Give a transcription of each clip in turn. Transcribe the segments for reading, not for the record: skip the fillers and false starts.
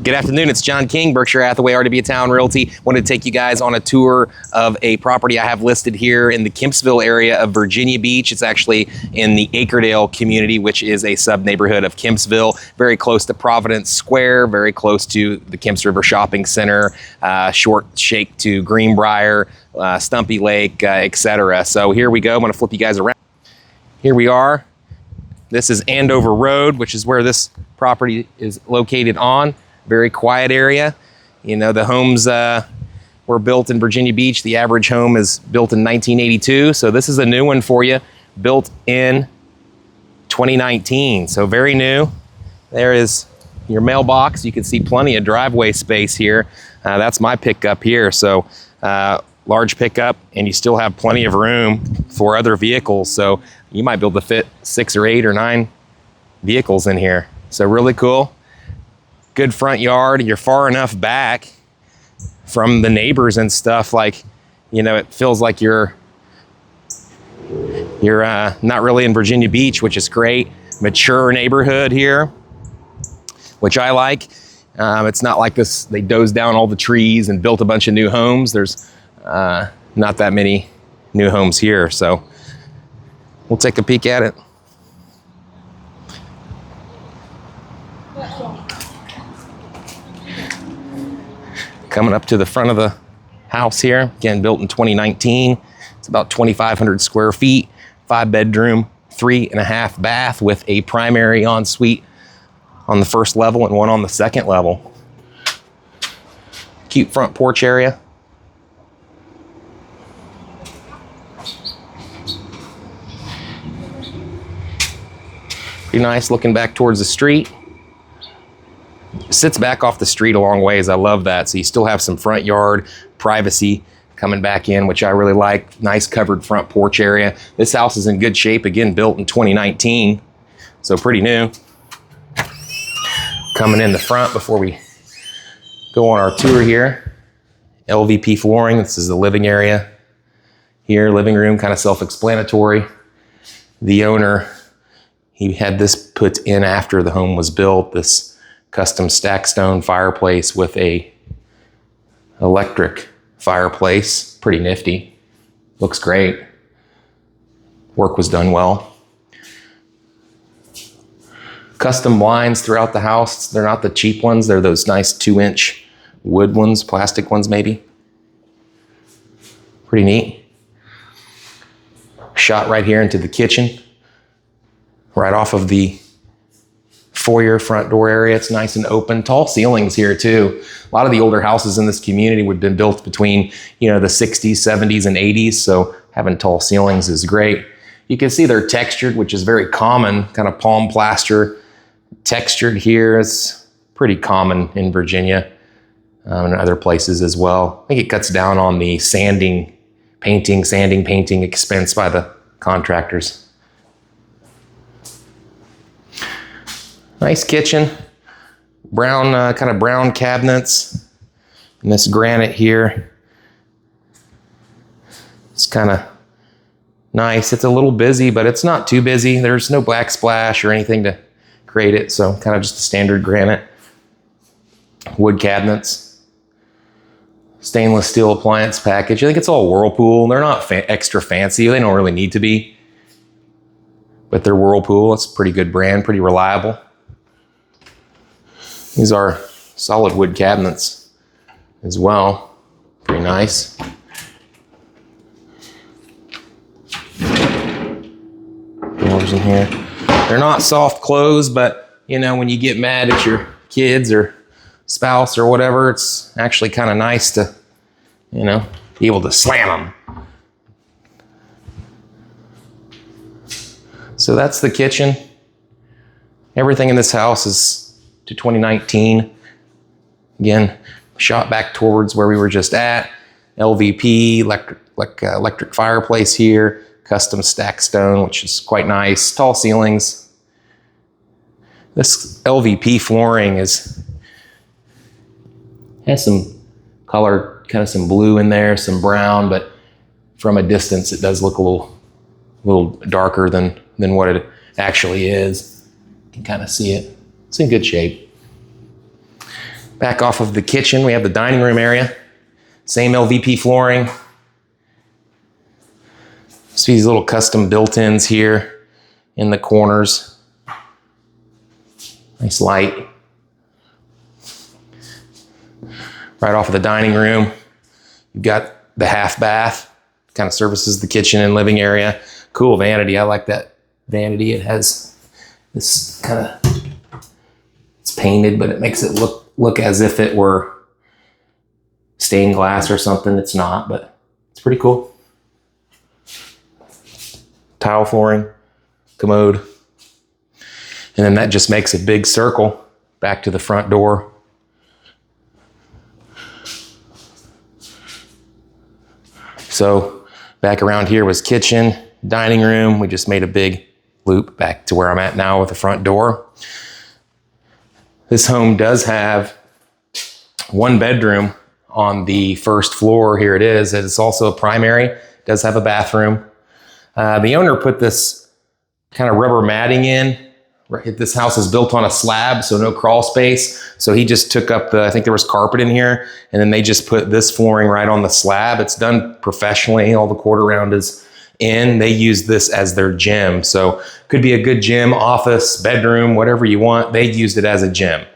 Good afternoon, it's John King, Berkshire Hathaway, RTB Towne Realty. Wanted to take you guys on a tour of a property I have listed here in the Kempsville area of Virginia Beach. It's actually in the Acredale community, which is a sub-neighborhood of Kempsville, very close to Providence Square, very close to the Kemps River Shopping Center, short shake to Greenbrier, Stumpy Lake, etc. So here we go, I'm gonna flip you guys around. Here we are. This is Andover Road, which is where this property is located on. Very quiet area. You know, the homes were built in Virginia Beach. The average home is built in 1982. So this is a new one for you, built in 2019. So very new. There is your mailbox. You can see plenty of driveway space here. That's my pickup here. So large pickup, and you still have plenty of room for other vehicles. So you might be able to fit 6 or 8 or 9 vehicles in here. So really cool. Good front yard. You're far enough back from the neighbors and stuff, like, you know, it feels like you're not really in Virginia Beach, which is great. Mature neighborhood here, which I like. It's not like this, they dozed down all the trees and built a bunch of new homes. There's not that many new homes here, so we'll take a peek at it. Coming up to the front of the house here, again, built in 2019. It's about 2,500 square feet, 5-bedroom, 3.5 bath with a primary ensuite on the first level and one on the second level. Cute front porch area. Pretty nice looking back towards the street. Sits back off the street a long ways. I love that. So you still have some front yard privacy coming back in, which I really like. Nice covered front porch area. This house is in good shape. Again, built in 2019, so pretty new. Coming in the front before we go on our tour here. LVP flooring. This is the living area here. Living room, kind of self-explanatory. The owner, he had this put in after the home was built. This custom stack stone fireplace with a electric fireplace. Pretty nifty. Looks great. Work was done well. Custom blinds throughout the house. They're not the cheap ones. They're those nice 2-inch wood ones, plastic ones maybe. Pretty neat. Shot right here into the kitchen, right off of the foyer front door area. It's nice and open. Tall ceilings here too. A lot of the older houses in this community would have been built between, you know, the 60s, 70s, and 80s. So having tall ceilings is great. You can see they're textured, which is very common, kind of palm plaster textured here. It's pretty common in Virginia and other places as well. I think it cuts down on the sanding, painting expense by the contractors. Nice kitchen, brown, kind of brown cabinets, and this granite here. It's kind of nice. It's a little busy, but it's not too busy. There's no black splash or anything to create it, so kind of just a standard granite. Wood cabinets, stainless steel appliance package. I think it's all Whirlpool. They're not extra fancy. They don't really need to be, but they're Whirlpool. It's a pretty good brand, pretty reliable. These are solid wood cabinets as well. Pretty nice. Doors in here. They're not soft close, but you know, when you get mad at your kids or spouse or whatever, it's actually kind of nice to, you know, be able to slam them. So that's the kitchen. Everything in this house is to 2019. Again, shot back towards where we were just at. LVP, electric fireplace here. Custom stack stone, which is quite nice. Tall ceilings. This LVP flooring has some color, kind of some blue in there, some brown, but from a distance it does look a little darker than what it actually is. You can kind of see it. It's in good shape. Back off of the kitchen, we have the dining room area. Same LVP flooring. See these little custom built-ins here in the corners. Nice light. Right off of the dining room, you've got the half bath. Kind of services the kitchen and living area. Cool vanity, I like that vanity. It has this kind of, it's painted, but it makes it look as if it were stained glass or something. It's not, but it's pretty cool. Tile flooring, commode. And then that just makes a big circle back to the front door. So back around here was kitchen, dining room. We just made a big loop back to where I'm at now with the front door. This home does have one bedroom on the first floor. Here it is. It's also a primary. It does have a bathroom. The owner put this kind of rubber matting in. This house is built on a slab, so no crawl space. So he just took up I think there was carpet in here, and then they just put this flooring right on the slab. It's done professionally. All the quarter round is in. They use this as their gym. So could be a good gym, office, bedroom, whatever you want. They used it as a gym.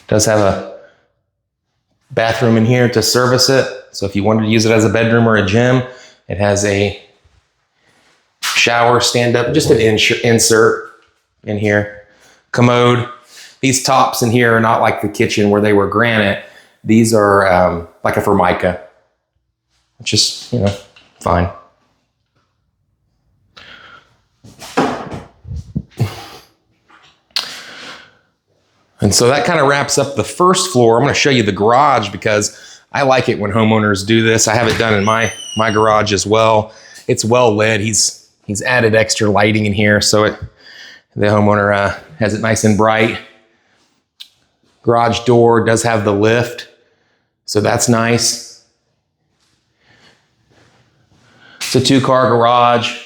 Does have a bathroom in here to service it. So if you wanted to use it as a bedroom or a gym, it has a shower, stand up, just an insert in here. Commode. These tops in here are not like the kitchen where they were granite. These are like a Formica, which is, fine. And so that kind of wraps up the first floor. I'm going to show you the garage because I like it when homeowners do this. I have it done in my garage as well. It's well lit. He's added extra lighting in here, so the homeowner has it nice and bright. Garage door does have the lift, so that's nice. It's a 2-car garage.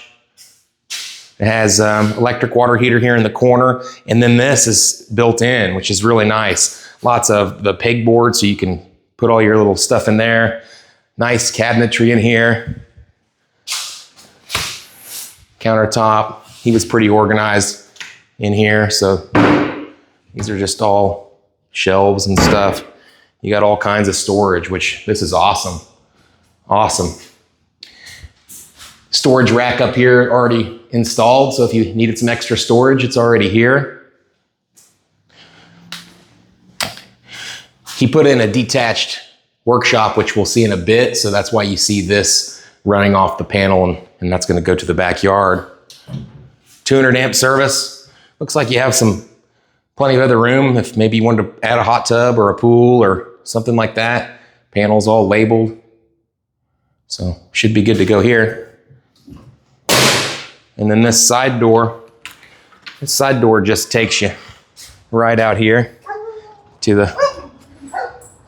It has electric water heater here in the corner, and then this is built in, which is really nice. Lots of the pegboard, so you can put all your little stuff in there. Nice cabinetry in here. Countertop. He was pretty organized in here, so these are just all shelves and stuff. You got all kinds of storage, which this is awesome. Awesome. Storage rack up here already installed, so if you needed some extra storage, it's already here. He put in a detached workshop, which we'll see in a bit, so that's why you see this running off the panel, and that's going to go to the backyard. 200 amp service. Looks like you have plenty of other room if maybe you wanted to add a hot tub or a pool or something like that. Panels all labeled, so should be good to go here. And then this side door just takes you right out here to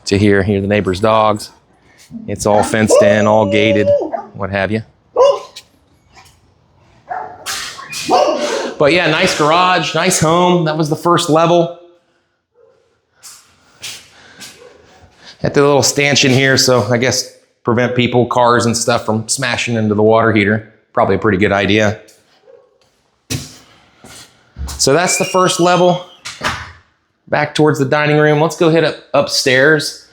here. Here are the neighbor's dogs. It's all fenced in, all gated, what have you. But yeah, nice garage, nice home. That was the first level. Got the little stanchion here, so I guess prevent people, cars and stuff from smashing into the water heater. Probably a pretty good idea. So that's the first level. Back towards the dining room. Let's go head upstairs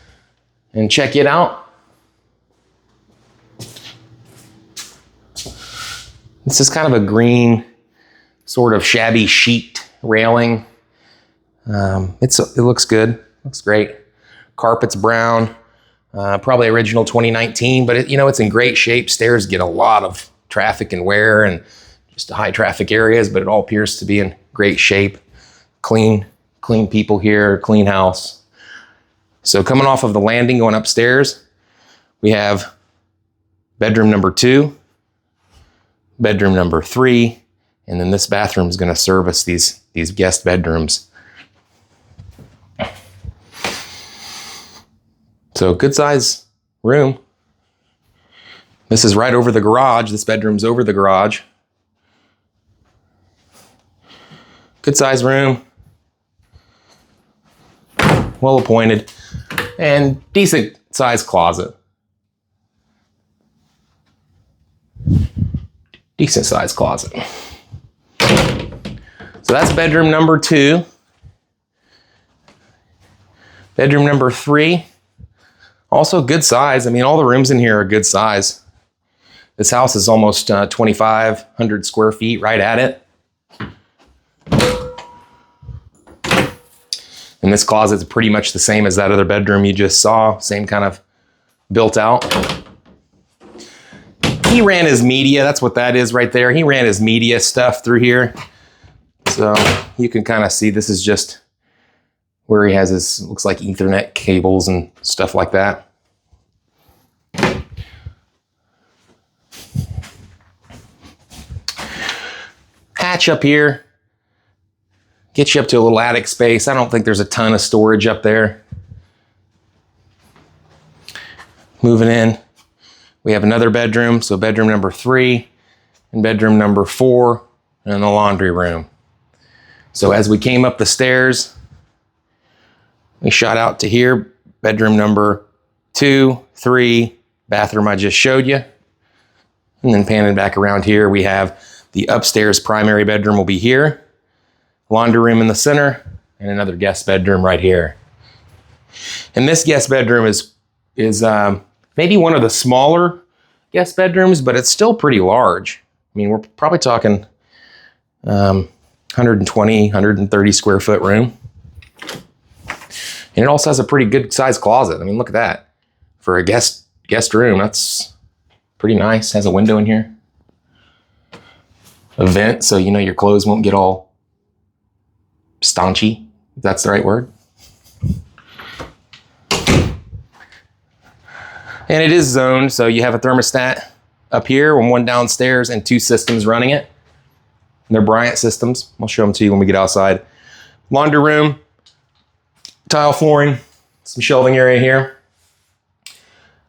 and check it out. This is kind of a green, sort of shabby sheet railing. It looks good. Looks great. Carpet's brown. Probably original 2019, but it's in great shape. Stairs get a lot of traffic and wear and just high traffic areas, but it all appears to be in great shape. Clean people here, clean house. So coming off of the landing going upstairs, we have bedroom number 2, bedroom number 3, and then this bathroom is going to service these guest bedrooms. So good size room. This is right over the garage. This bedroom's over the garage. Good size room. well appointed, and decent sized closet. Decent sized closet. So that's bedroom number 2. Bedroom number 3, also good size. I mean, all the rooms in here are good size. This house is almost 2,500 square feet, right at it. And this closet is pretty much the same as that other bedroom you just saw, same kind of built out. He ran his media, that's what that is right there. He ran his media stuff through here. So you can kind of see this is just where he has his, looks like Ethernet cables and stuff like that. Hatch up here, gets you up to a little attic space. I don't think there's a ton of storage up there. Moving in, we have another bedroom. So bedroom number 3 and bedroom number 4 and the laundry room. So as we came up the stairs, we shot out to here, bedroom number 2, 3, bathroom I just showed you. And then panning back around here, we have the upstairs primary bedroom will be here, laundry room in the center, and another guest bedroom right here. And this guest bedroom is maybe one of the smaller guest bedrooms, but it's still pretty large. I mean, we're probably talking 120, 130 square foot room. And it also has a pretty good sized closet. I mean, look at that. For a guest room, that's pretty nice. Has a window in here. A vent, so you know your clothes won't get all staunchy, if that's the right word. And it is zoned, so you have a thermostat up here and one downstairs and 2 systems running it. And they're Bryant systems. I'll show them to you when we get outside. Laundry room, tile flooring, some shelving area here.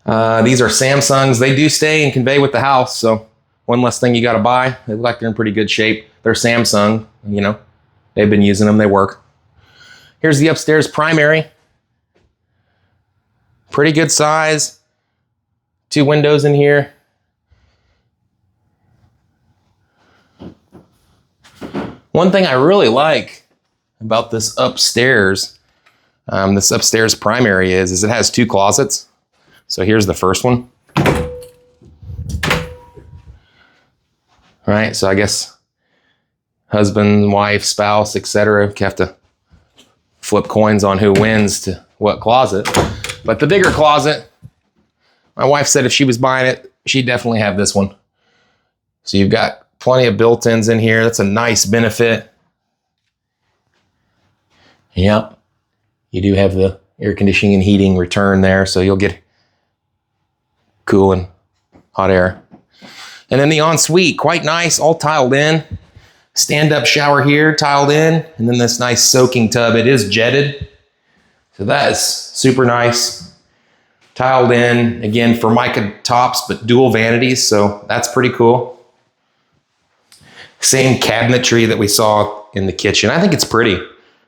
These are Samsungs. They do stay and convey with the house, so one less thing you got to buy. They look like they're in pretty good shape. They're Samsung, you know. They've been using them. They work. Here's the upstairs primary. Pretty good size. 2 windows in here. One thing I really like about this upstairs primary is it has 2 closets. So here's the first one. All right, so I guess husband, wife, spouse, etc. have to flip coins on who wins to what closet. But the bigger closet, my wife said if she was buying it, she'd definitely have this one. So you've got plenty of built-ins in here. That's a nice benefit. Yep, you do have the air conditioning and heating return there, so you'll get cool and hot air. And then the ensuite, quite nice, all tiled in. Stand-up shower here, tiled in. And then this nice soaking tub. It is jetted. So that is super nice. Tiled in, again, Formica tops, but dual vanities. So that's pretty cool. Same cabinetry that we saw in the kitchen. I think it's pretty.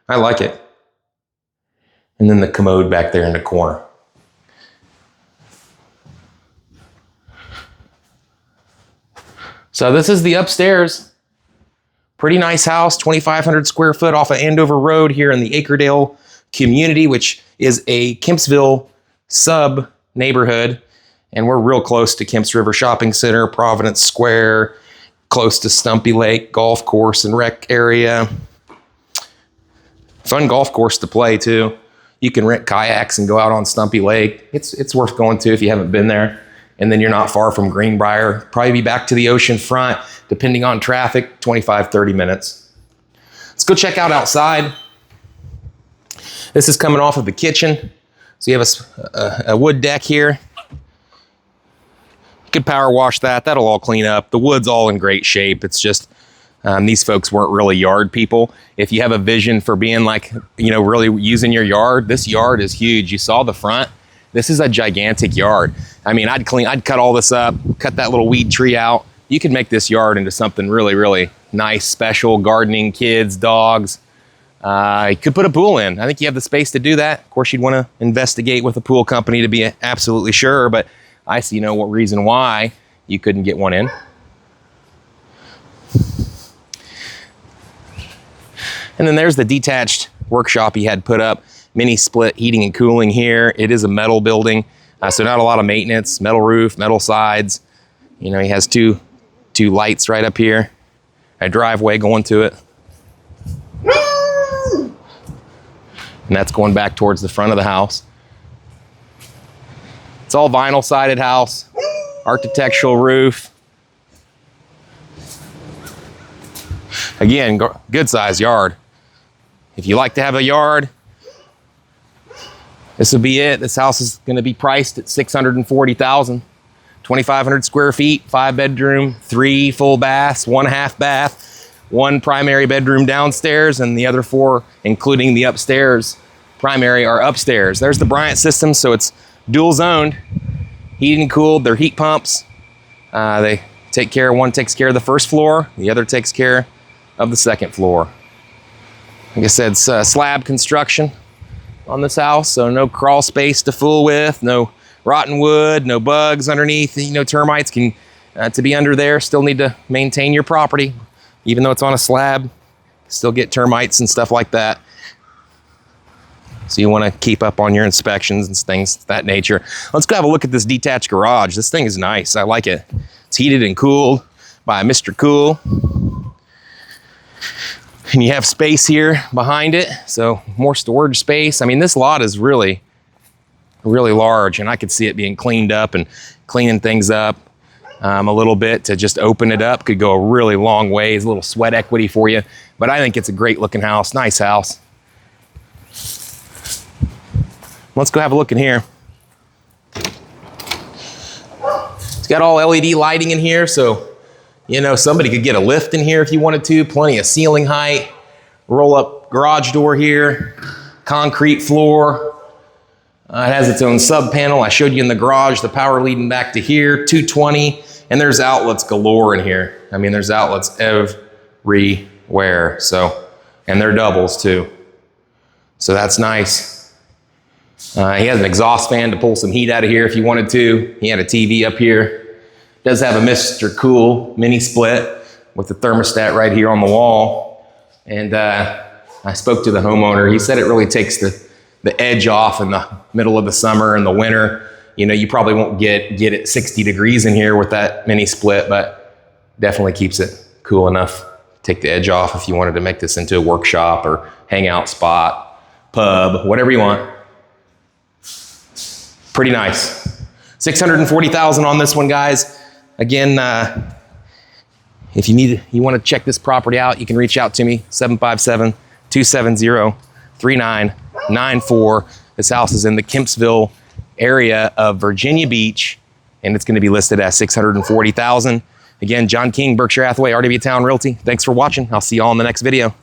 I like it. And then the commode back there in the corner. So this is the upstairs. Pretty nice house, 2,500 square foot off of Andover Road here in the Acredale community, which is a Kempsville sub neighborhood. And we're real close to Kemps River Shopping Center, Providence Square, close to Stumpy Lake Golf Course and Rec area. Fun golf course to play too. You can rent kayaks and go out on Stumpy Lake. It's worth going to if you haven't been there. And then you're not far from Greenbrier. Probably be back to the ocean front, depending on traffic, 25, 30 minutes. Let's go check out outside. This is coming off of the kitchen. So you have a wood deck here. You could power wash that. That'll all clean up. The wood's all in great shape. It's just these folks weren't really yard people. If you have a vision for being like, you know, really using your yard, this yard is huge. You saw the front. This is a gigantic yard. I mean, I'd cut all this up, cut that little weed tree out. You could make this yard into something really, really nice, special, gardening, kids, dogs. You could put a pool in. I think you have the space to do that. Of course, you'd want to investigate with a pool company to be absolutely sure, but I see no reason why you couldn't get one in. And then there's the detached workshop he had put up. Mini split heating and cooling here. It is a metal building, so not a lot of maintenance. Metal roof, metal sides. You know, he has two lights right up here. A driveway going to it. And that's going back towards the front of the house. It's all vinyl sided house, architectural roof. Again, good sized yard. If you like to have a yard, this would be it. This house is going to be priced at $640,000. 2,500 square feet, 5 bedroom, 3 full baths, 1 half bath, 1 primary bedroom downstairs, and the other 4, including the upstairs primary, are upstairs. There's the Bryant system, so it's dual zoned, heated and cooled. They're heat pumps. They take care, one takes care of the first floor, the other takes care of the second floor. Like I said, it's slab construction on this house, so no crawl space to fool with, no rotten wood, no bugs underneath. You know, termites can, to be under there, still need to maintain your property. Even though it's on a slab, still get termites and stuff like that. So you want to keep up on your inspections and things of that nature. Let's go have a look at this detached garage. This thing is nice. I like it. It's heated and cooled by Mr. Cool. And you have space here behind it, so more storage space. I mean, this lot is really large, and I could see it being cleaned up, and cleaning things up a little bit to just open it up could go a really long ways, a little sweat equity for you. But I think it's a great looking house, nice house. Let's go have a look in here. It's got all LED lighting in here, so you know, somebody could get a lift in here if you wanted to. Plenty of ceiling height. Roll up garage door here. Concrete floor. It has its own sub panel. I showed you in the garage the power leading back to here, 220. And there's outlets galore in here. I mean, there's outlets everywhere. So, and they're doubles too. So that's nice. He has an exhaust fan to pull some heat out of here if you wanted to. He had a TV up here. Does have a Mr. Cool mini split with the thermostat right here on the wall. And I spoke to the homeowner. He said it really takes the edge off in the middle of the summer and the winter. You know, you probably won't get it 60 degrees in here with that mini split, but definitely keeps it cool enough to take the edge off if you wanted to make this into a workshop or hangout spot, pub, whatever you want. Pretty nice. $640,000 on this one, guys. Again, if you want to check this property out, you can reach out to me, 757-270-3994. This house is in the Kempsville area of Virginia Beach, and it's going to be listed at $640,000. Again, John King, Berkshire Hathaway, RW Towne Realty. Thanks for watching. I'll see you all in the next video.